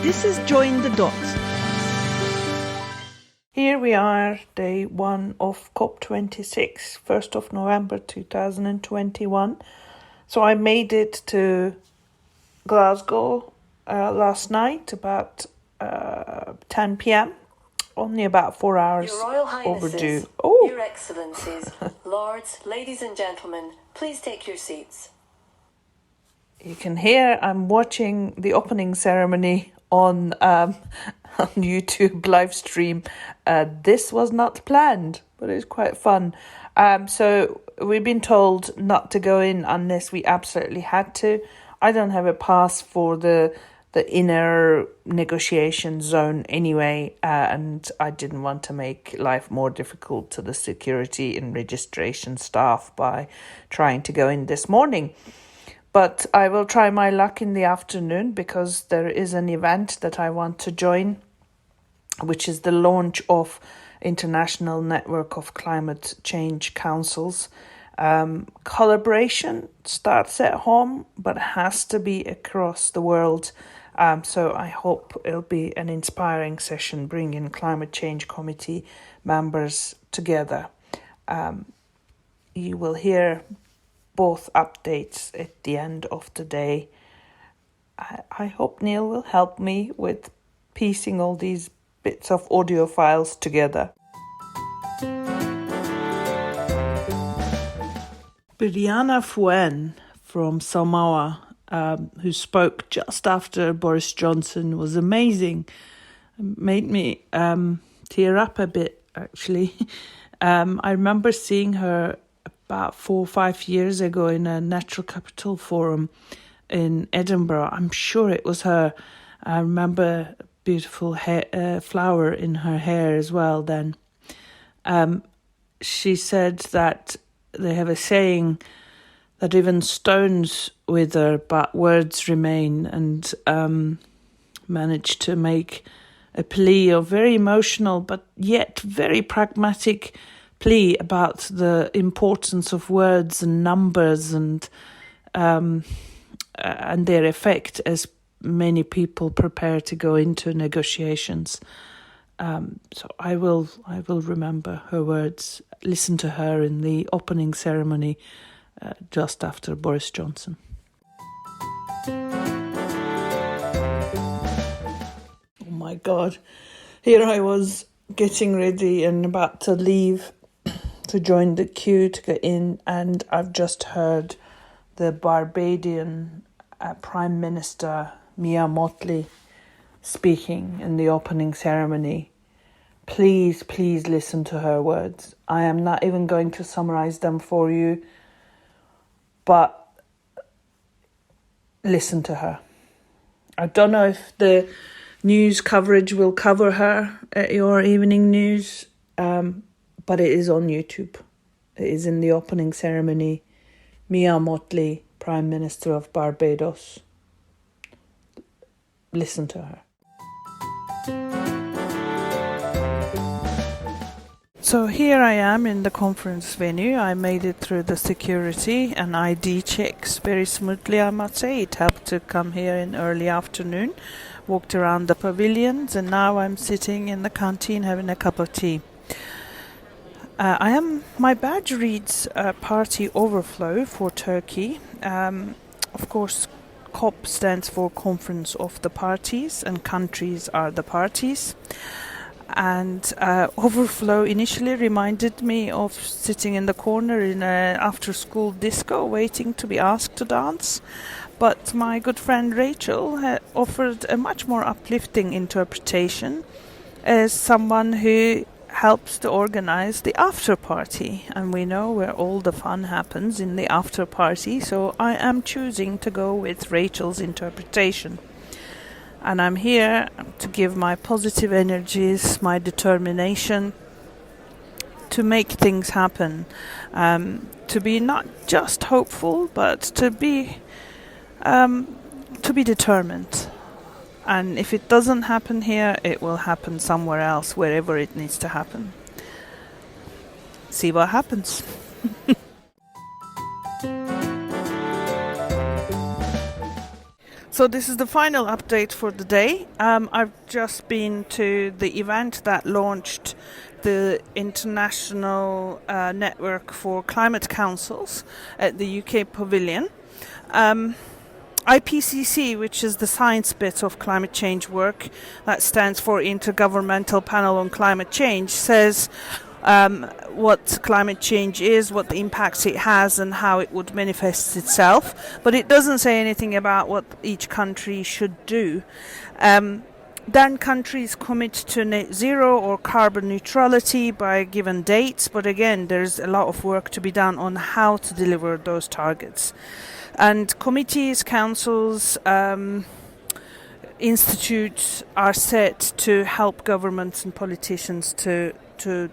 This is Join the Dots. Here we are, day one of COP26, 1st of November 2021. So I made it to Glasgow last night about 10 p.m. Only about 4 hours Your Royal Highnesses, overdue. Your Excellencies, Lords, Ladies and Gentlemen, please take your seats. You can hear I'm watching the opening ceremony on YouTube live stream. This was not planned, but it's quite fun. So we've been told not to go in unless we absolutely had to. I don't have a pass for the inner negotiation zone anyway, and I didn't want to make life more difficult to the security and registration staff by trying to go in this morning. But I will try my luck in the afternoon because there is an event that I want to join, which is the launch of International Network of Climate Change Councils. Collaboration starts at home, but has to be across the world. So I hope it'll be an inspiring session, bringing Climate Change Committee members together. You will hear both updates at the end of the day. I hope Neil will help me with piecing all these bits of audio files together. Briana Fuene from Samoa, who spoke just after Boris Johnson, was amazing. Made me tear up a bit, actually. I remember seeing her about 4 or 5 years ago in a Natural Capital Forum in Edinburgh. I'm sure it was her. I remember a beautiful flower in her hair as well then. She said that they have a saying that even stones wither but words remain, and managed to make a plea of very emotional but yet very pragmatic plea about the importance of words and numbers and their effect as many people prepare to go into negotiations. So I will remember her words, listen to her in the opening ceremony just after Boris Johnson. Oh my God, here I was getting ready and about to leave to join the queue to get in, and I've just heard the Barbadian Prime Minister Mia Mottley speaking in the opening ceremony. Please listen to her words. I am not even going to summarize them for you, but listen to her. I don't know if the news coverage will cover her at your evening news, but it is on YouTube. It is in the opening ceremony. Mia Mottley, Prime Minister of Barbados. Listen to her. So here I am in the conference venue. I made it through the security and ID checks very smoothly, I must say. It helped to come here in early afternoon, walked around the pavilions, and now I'm sitting in the canteen having a cup of tea. My badge reads Party Overflow for Turkey. Of course, COP stands for Conference of the Parties, and countries are the parties. And Overflow initially reminded me of sitting in the corner in an after-school disco waiting to be asked to dance. But my good friend Rachel offered a much more uplifting interpretation as someone who helps to organize the after party, and we know where all the fun happens in the after party, so I am choosing to go with Rachel's interpretation. And I'm here to give my positive energies, my determination to make things happen, to be not just hopeful, but to be determined. And if it doesn't happen here, it will happen somewhere else, wherever it needs to happen. See what happens. So this is the final update for the day. I've just been to the event that launched the International Network for Climate Councils at the UK Pavilion. IPCC, which is the science bit of climate change work, that stands for Intergovernmental Panel on Climate Change, says what climate change is, what the impacts it has, and how it would manifest itself. But it doesn't say anything about what each country should do. Then countries commit to net zero or carbon neutrality by given dates. But again, there's a lot of work to be done on how to deliver those targets. And committees, councils, institutes are set to help governments and politicians to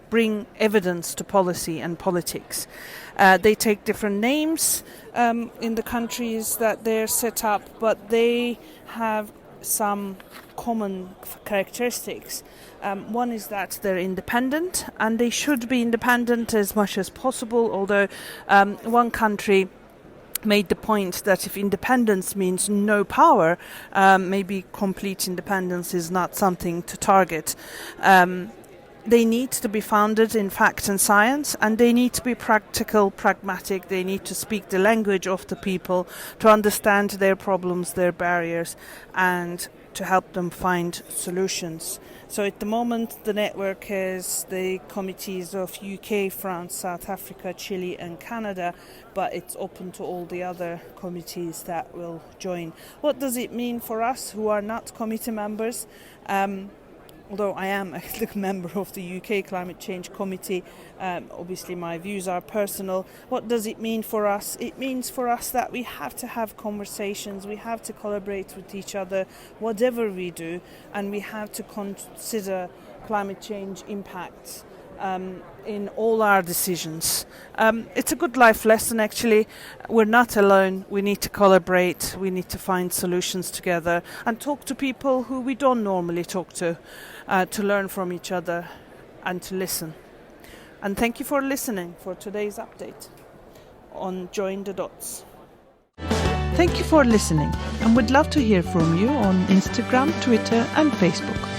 bring evidence to policy and politics. They take different names in the countries that they're set up, but they have some common characteristics. One is that they're independent, and they should be independent as much as possible, although one country made the point that if independence means no power, maybe complete independence is not something to target. They need to be founded in fact and science, and they need to be practical, pragmatic. They need to speak the language of the people, to understand their problems, their barriers, and to help them find solutions. So at the moment, the network has the committees of UK, France, South Africa, Chile and Canada, but it's open to all the other committees that will join. What does it mean for us who are not committee members? Although I am a member of the UK Climate Change Committee, obviously my views are personal. What does it mean for us? It means for us that we have to have conversations, we have to collaborate with each other, whatever we do, and we have to consider climate change impacts in all our decisions. It's a good life lesson, actually. We're not alone. We need to collaborate. We need to find solutions together and talk to people who we don't normally talk to learn from each other and to listen. And thank you for listening for today's update on Join the Dots. Thank you for listening, and we'd love to hear from you on Instagram, Twitter and Facebook.